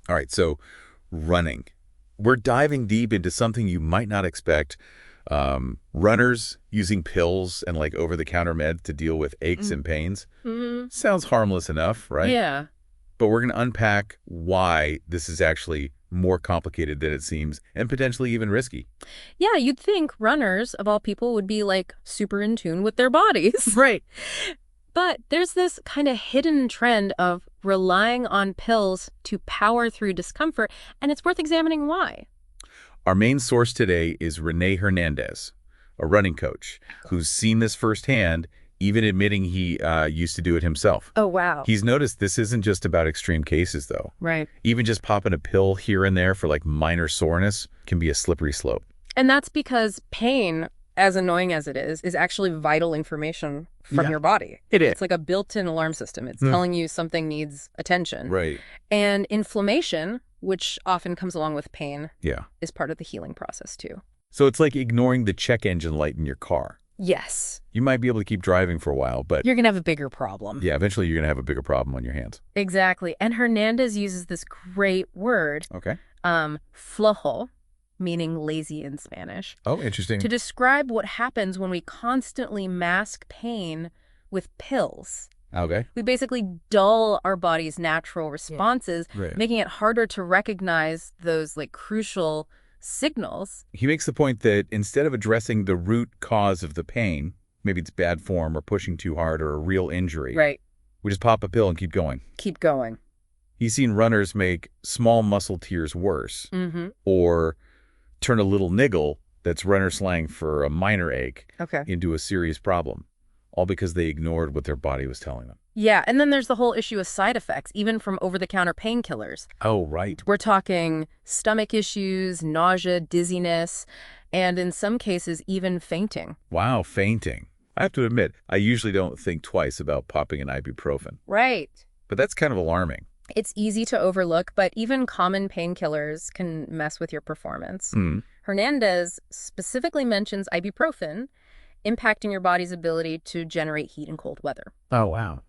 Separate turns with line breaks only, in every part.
All right, so running. We're diving deep into something you might not expect. Runners using pills and like over-the-counter meds to deal with aches and pains. Sounds harmless enough, right?
Yeah.
But we're going to unpack why this is actually more complicated than it seems and potentially even risky.
Yeah, you'd think runners, of all people, would be like super in tune with their bodies.
Right.
But there's this kind of hidden trend of relying on pills to power through discomfort, and it's worth examining why.
Our main source today is Renné Hernández, a running coach who's seen this firsthand, even admitting he used to do it himself.
Oh, wow.
He's noticed this isn't just about extreme cases, though.
Right.
Even just popping a pill here and there for like minor soreness can be a slippery slope.
And that's because pain, as annoying as it is actually vital information from your body.
It is.
It's like a built-in alarm system. It's telling you something needs attention.
Right.
And inflammation, which often comes along with pain,
Yeah.
is part of the healing process too.
So it's like ignoring the check engine light in your car.
Yes.
You might be able to keep driving for a while, but
You're going to have a bigger problem.
yeah, eventually you're going to have a bigger problem on your hands.
Exactly. And Hernandez uses this great word,
Okay.
flojo, meaning lazy in Spanish,
Oh, interesting.
to describe what happens when we constantly mask pain with pills.
Okay.
We basically dull our body's natural responses,
Right.
making it harder to recognize those like crucial signals.
He makes the point that instead of addressing the root cause of the pain, maybe it's bad form or pushing too hard or a real injury,
Right.
we just pop a pill and keep going.
Keep going.
He's seen runners make small muscle tears worse or turn a little niggle, that's runner slang for a minor ache,
Okay.
into a serious problem, all because they ignored what their body was telling them.
Yeah, and then there's the whole issue of side effects, even from over-the-counter painkillers.
Oh, right.
We're talking stomach issues, nausea, dizziness, and in some cases, even fainting.
Wow, fainting. I have to admit, I usually don't think twice about popping an ibuprofen,
Right.
but that's kind of alarming.
It's easy to overlook, but even common painkillers can mess with your performance. Hernandez specifically mentions ibuprofen impacting your body's ability to generate heat in cold weather.
Oh, wow.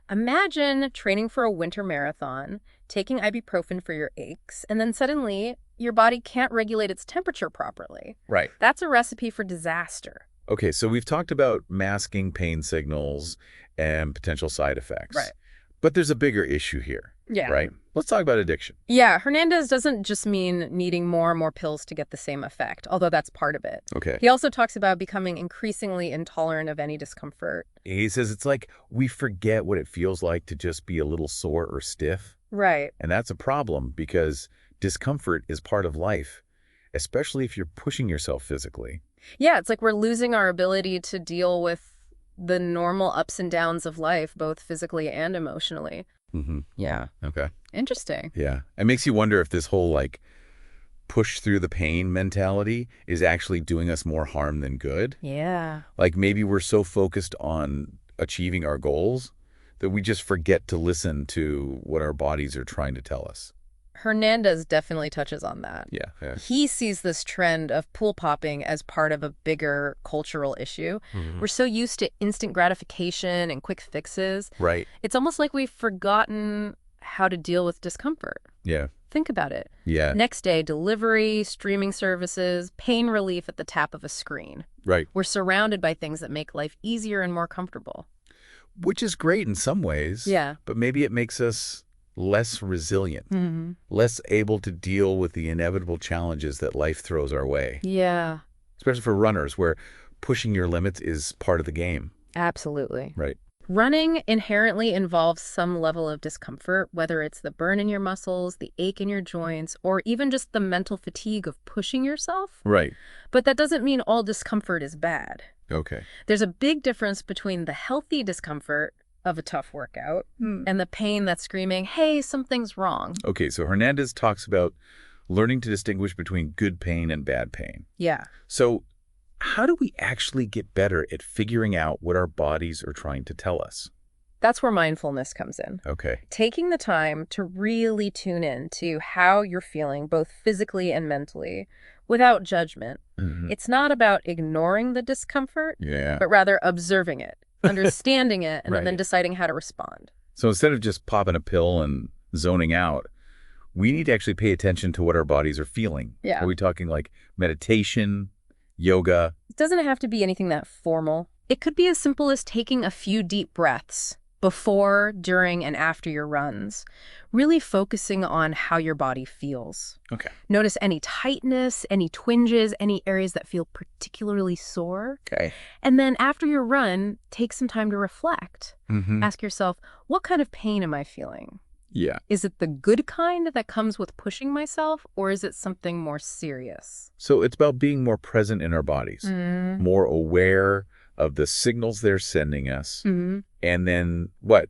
Imagine training for a winter marathon, taking ibuprofen for your aches, and then suddenly your body can't regulate its temperature properly.
Right.
That's a recipe for disaster.
Okay, so we've talked about masking pain signals and potential side effects.
Right.
But there's a bigger issue here,
Yeah.
right? Let's talk about addiction.
Yeah, Hernandez doesn't just mean needing more and more pills to get the same effect, although that's part of it.
Okay.
He also talks about becoming increasingly intolerant of any discomfort.
He says it's like we forget what it feels like to just be a little sore or stiff.
Right.
And that's a problem because discomfort is part of life, especially if you're pushing yourself physically.
Yeah, it's like we're losing our ability to deal with the normal ups and downs of life, both physically and emotionally. Yeah.
Okay.
Interesting.
Yeah. It makes you wonder if this whole like push through the pain mentality is actually doing us more harm than good.
Yeah.
Like maybe we're so focused on achieving our goals that we just forget to listen to what our bodies are trying to tell us.
Hernandez definitely touches on that.
Yeah.
He sees this trend of pool popping as part of a bigger cultural issue. We're so used to instant gratification and quick fixes.
Right.
It's almost like we've forgotten how to deal with discomfort.
Yeah.
Think about it.
Yeah.
Next day delivery, streaming services, pain relief at the tap of a screen.
Right.
We're surrounded by things that make life easier and more comfortable.
Which is great in some ways.
Yeah.
But maybe it makes us less resilient, less able to deal with the inevitable challenges that life throws our way.
Yeah.
Especially for runners, where pushing your limits is part of the game.
Absolutely.
Right.
Running inherently involves some level of discomfort, whether it's the burn in your muscles, the ache in your joints, or even just the mental fatigue of pushing yourself.
Right.
But that doesn't mean all discomfort is bad.
Okay.
There's a big difference between the healthy discomfort of a tough workout and the pain that's screaming, hey, something's wrong.
Okay, so Hernandez talks about learning to distinguish between good pain and bad pain.
Yeah.
So how do we actually get better at figuring out what our bodies are trying to tell us?
That's where mindfulness comes in.
Okay.
Taking the time to really tune in to how you're feeling, both physically and mentally, without judgment. It's not about ignoring the discomfort,
Yeah.
but rather observing it, understanding it, and
Right.
then deciding how to respond.
So instead of just popping a pill and zoning out, we need to actually pay attention to what our bodies are feeling.
Yeah.
Are we talking like meditation, yoga?
It doesn't have to be anything that formal. It could be as simple as taking a few deep breaths before, during, and after your runs, really focusing on how your body feels.
Okay.
Notice any tightness, any twinges, any areas that feel particularly sore.
Okay.
And then after your run, take some time to reflect. Ask yourself, what kind of pain am I feeling?
Yeah.
Is it the good kind that comes with pushing myself, or is it something more serious?
So it's about being more present in our bodies, more aware of the signals they're sending us, and then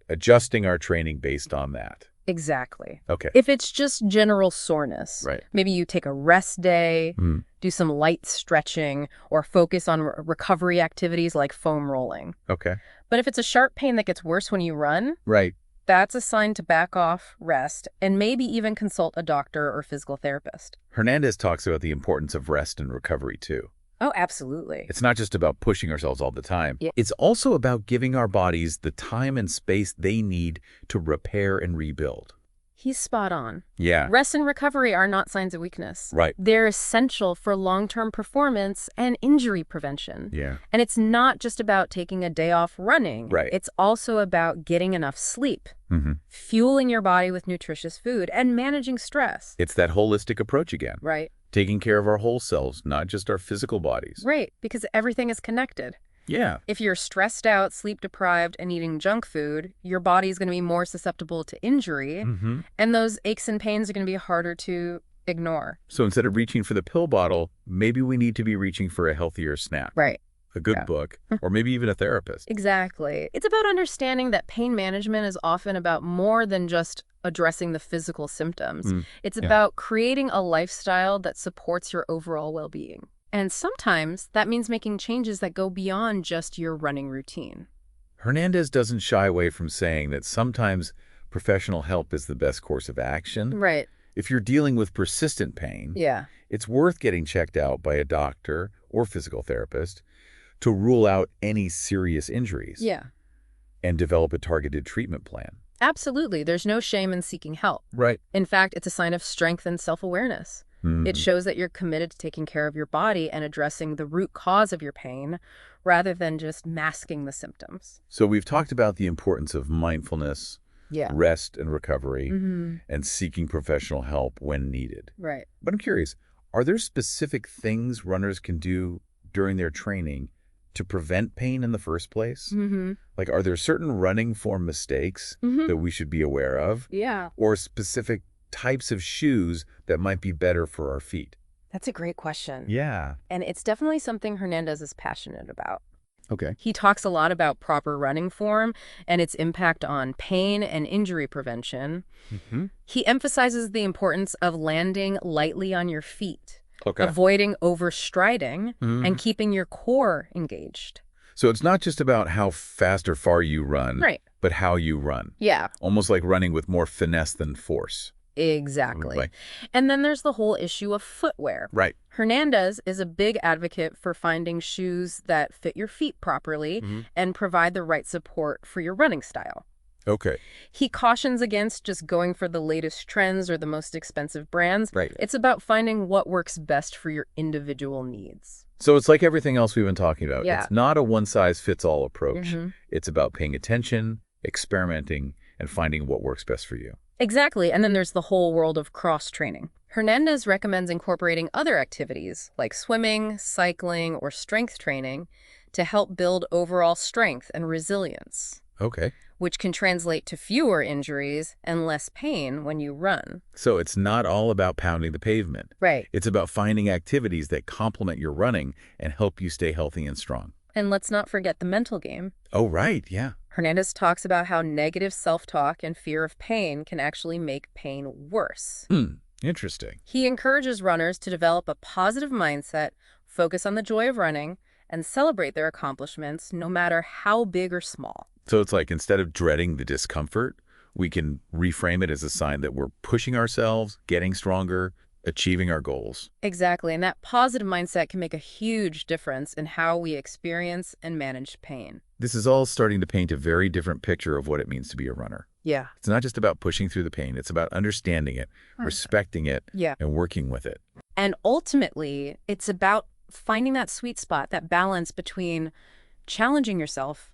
adjusting our training based on that.
Exactly.
Okay.
If it's just general soreness,
Right.
maybe you take a rest day, do some light stretching, or focus on recovery activities like foam rolling.
Okay.
But if it's a sharp pain that gets worse when you run,
Right.
that's a sign to back off, rest, and maybe even consult a doctor or physical therapist.
Hernández talks about the importance of rest and recovery too.
Oh, absolutely.
It's not just about pushing ourselves all the time.
Yeah.
It's also about giving our bodies the time and space they need to repair and rebuild.
He's spot on.
Yeah.
Rest and recovery are not signs of weakness.
Right.
They're essential for long-term performance and injury prevention.
Yeah.
And it's not just about taking a day off running.
Right.
It's also about getting enough sleep, fueling your body with nutritious food, and managing stress.
It's that holistic approach again.
Right.
Taking care of our whole selves, not just our physical bodies.
Right, because everything is connected.
Yeah.
If you're stressed out, sleep-deprived, and eating junk food, your body's going to be more susceptible to injury, and those aches and pains are going to be harder to ignore.
So instead of reaching for the pill bottle, maybe we need to be reaching for a healthier snack.
Right.
A good book, or maybe even a therapist.
Exactly. It's about understanding that pain management is often about more than just addressing the physical symptoms. It's about creating a lifestyle that supports your overall well-being. And sometimes that means making changes that go beyond just your running routine.
Hernández doesn't shy away from saying that sometimes professional help is the best course of action.
Right.
If you're dealing with persistent pain, it's worth getting checked out by a doctor or physical therapist to rule out any serious injuries. And develop a targeted treatment plan.
Absolutely. There's no shame in seeking help.
Right.
In fact, it's a sign of strength and self-awareness. It shows that you're committed to taking care of your body and addressing the root cause of your pain rather than just masking the symptoms.
So we've talked about the importance of mindfulness, rest and recovery, and seeking professional help when needed.
Right.
But I'm curious, are there specific things runners can do during their training to prevent pain in the first place? Like, are there certain running form mistakes that we should be aware of? Or specific types of shoes that might be better for our feet?
That's a great question.
Yeah.
And it's definitely something Hernández is passionate about.
Okay.
He talks a lot about proper running form and its impact on pain and injury prevention. He emphasizes the importance of landing lightly on your feet, avoiding overstriding, and keeping your core engaged.
So it's not just about how fast or far you run, but how you run. Almost like running with more finesse than force.
Exactly. And then there's the whole issue of footwear. Hernández is a big advocate for finding shoes that fit your feet properly and provide the right support for your running style. He cautions against just going for the latest trends or the most expensive brands. It's about finding what works best for your individual needs.
So it's like everything else we've been talking about. It's not a one-size-fits-all approach. It's about paying attention, experimenting, and finding what works best for you.
Exactly. And then there's the whole world of cross-training. Hernández recommends incorporating other activities like swimming, cycling, or strength training to help build overall strength and resilience. Which can translate to fewer injuries and less pain when you run.
So it's not all about pounding the pavement. It's about finding activities that complement your running and help you stay healthy and strong.
And let's not forget the mental game. Hernández talks about how negative self-talk and fear of pain can actually make pain worse.
Interesting.
He encourages runners to develop a positive mindset, focus on the joy of running, and celebrate their accomplishments no matter how big or small.
So it's like instead of dreading the discomfort, we can reframe it as a sign that we're pushing ourselves, getting stronger, achieving our goals.
Exactly. And that positive mindset can make a huge difference in how we experience and manage pain.
This is all starting to paint a very different picture of what it means to be a runner.
Yeah.
It's not just about pushing through the pain. It's about understanding it, respecting it,
Yeah.
and working with it.
And ultimately, it's about finding that sweet spot, that balance between challenging yourself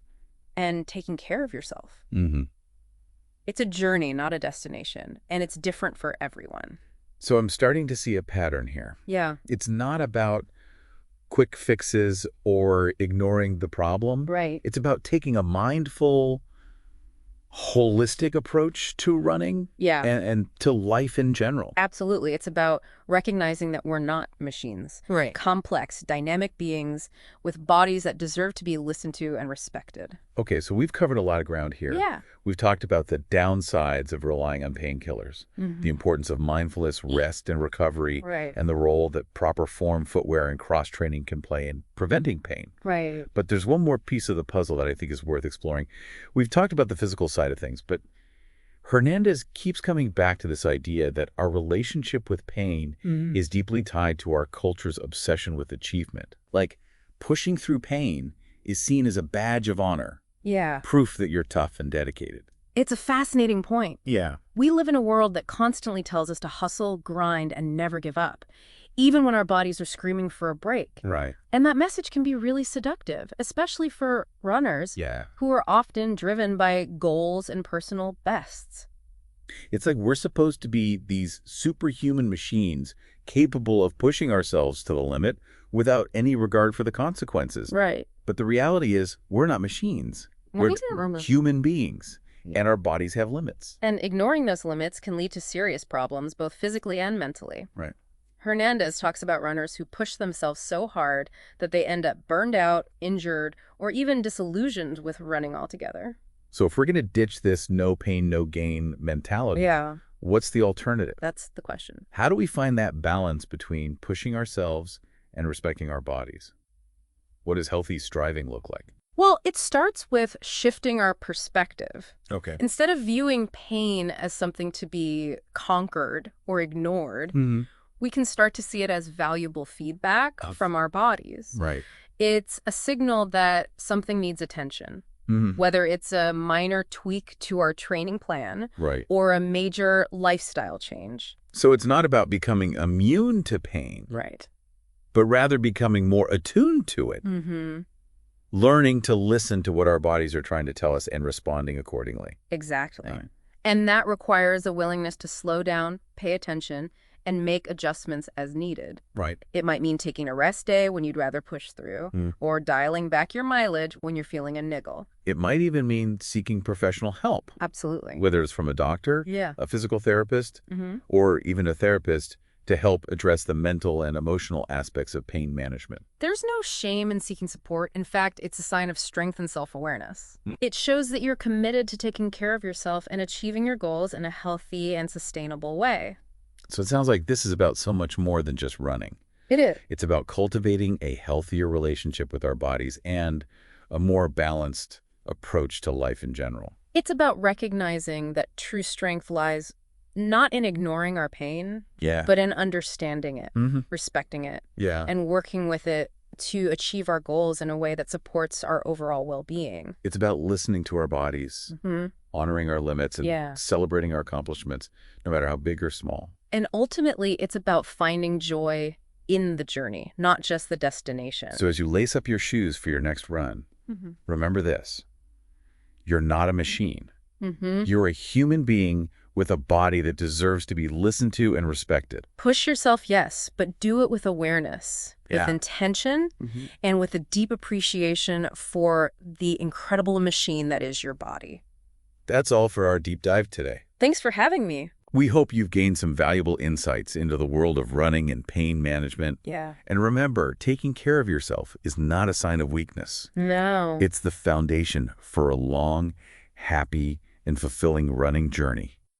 and taking care of yourself.
Mm-hmm.
It's a journey, not a destination, and it's different for everyone.
So I'm starting to see a pattern here.
Yeah.
It's not about quick fixes or ignoring the problem.
Right.
It's about taking a mindful, holistic approach to running
Yeah.
and to life in general.
Absolutely. It's about recognizing that we're not machines.
Right.
Complex, dynamic beings with bodies that deserve to be listened to and respected.
Okay, so we've covered a lot of ground here.
Yeah.
We've talked about the downsides of relying on painkillers, the importance of mindfulness, rest, and recovery,
Right.
and the role that proper form, footwear, and cross-training can play in preventing pain.
Right.
But there's one more piece of the puzzle that I think is worth exploring. We've talked about the physical side of things, but Hernández keeps coming back to this idea that our relationship with pain is deeply tied to our culture's obsession with achievement. Like, pushing through pain is seen as a badge of honor,
Yeah.
proof that you're tough and dedicated.
It's a fascinating point.
Yeah.
We live in a world that constantly tells us to hustle, grind, and never give up, even when our bodies are screaming for a break.
Right.
And that message can be really seductive, especially for runners
Yeah.
who are often driven by goals and personal bests.
It's like we're supposed to be these superhuman machines capable of pushing ourselves to the limit without any regard for the consequences.
Right.
But the reality is we're not machines. We're human beings, and our bodies have limits.
And ignoring those limits can lead to serious problems, both physically and mentally.
Right.
Hernández talks about runners who push themselves so hard that they end up burned out, injured, or even disillusioned with running altogether.
So if we're going to ditch this no pain, no gain mentality,
Yeah,
what's the alternative?
that's the question.
How do we find that balance between pushing ourselves and respecting our bodies? What does healthy striving look like?
Well, it starts with shifting our perspective.
Okay.
Instead of viewing pain as something to be conquered or ignored, we can start to see it as valuable feedback from our bodies.
Right.
It's a signal that something needs attention, whether it's a minor tweak to our training plan
Right.
or a major lifestyle change.
So it's not about becoming immune to pain,
Right.
but rather becoming more attuned to it. Learning to listen to what our bodies are trying to tell us and responding accordingly.
Exactly.
Right.
And that requires a willingness to slow down, pay attention, and make adjustments as needed.
Right.
It might mean taking a rest day when you'd rather push through, or dialing back your mileage when you're feeling a niggle.
It might even mean seeking professional help,
Absolutely.
whether it's from a doctor,
Yeah.
a physical therapist, or even a therapist to help address the mental and emotional aspects of pain management.
There's no shame in seeking support. In fact, it's a sign of strength and self-awareness. It shows that you're committed to taking care of yourself and achieving your goals in a healthy and sustainable way.
So it sounds like this is about so much more than just running.
It is.
It's about cultivating a healthier relationship with our bodies and a more balanced approach to life in general.
It's about recognizing that true strength lies not in ignoring our pain,
Yeah.
but in understanding it, respecting it,
Yeah.
and working with it to achieve our goals in a way that supports our overall well-being.
It's about listening to our bodies, honoring our limits, and
Yeah.
celebrating our accomplishments, no matter how big or small.
And ultimately, it's about finding joy in the journey, not just the destination.
So as you lace up your shoes for your next run, remember this. You're not a machine. You're a human being with a body that deserves to be listened to and respected.
Push yourself, yes, but do it with awareness, with
Yeah.
intention, and with a deep appreciation for the incredible machine that is your body.
That's all for our deep dive today.
Thanks for having me.
We hope you've gained some valuable insights into the world of running and pain management.
Yeah.
And remember, taking care of yourself is not a sign of weakness.
No.
It's the foundation for a long, happy, and fulfilling running journey.